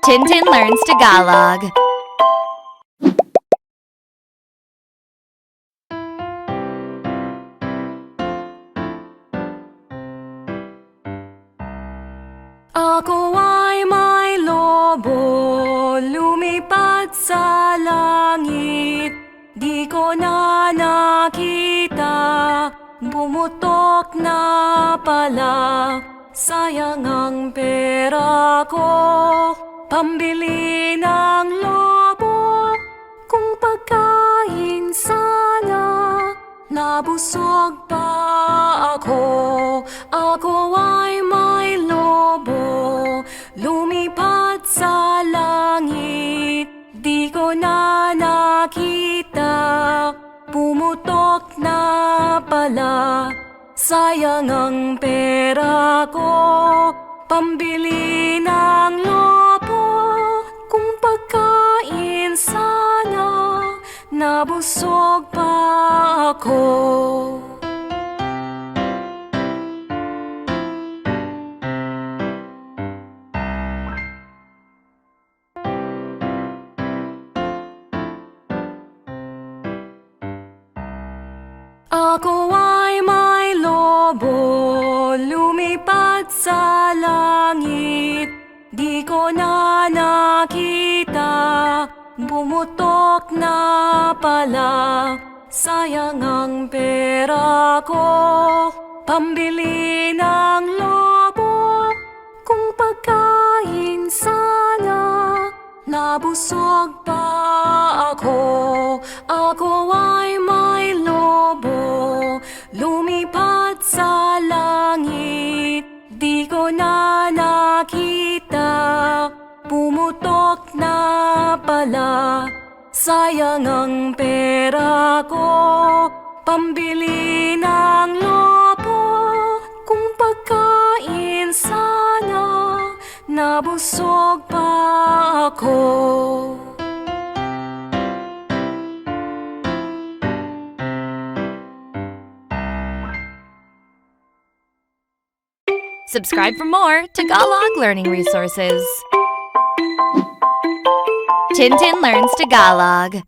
Tintin learns Tagalog. Ako ay may lobo, lumipad sa langit. Di ko na nakita, bumutok na pala. Sayang ang pera ko, pambili ng lobo. Kung pagkain sana, nabusog pa ako. Ako ay may lobo, lumipad sa langit. Di ko na nakita, pumutok na pala. Sayang ang pera ko, pambili ng lobo. Kung pagkain sana, nabusog pa ako. Ako ay may lobo, lumipad sa langit. Di ko na nakita, bumutok na pala. Sayang ang pera ko, pambili ng lobo. Kung pagkain sana, nabusog pa ako. Ako ay may lobo, lumipad sa langit. Di ko na nakita, pumutok na pala. Sayang ang pera ko, pambili ng lobo. Kung pagkain sana, nabusog pa ako. Subscribe for more Tagalog learning resources. Tintin learns Tagalog.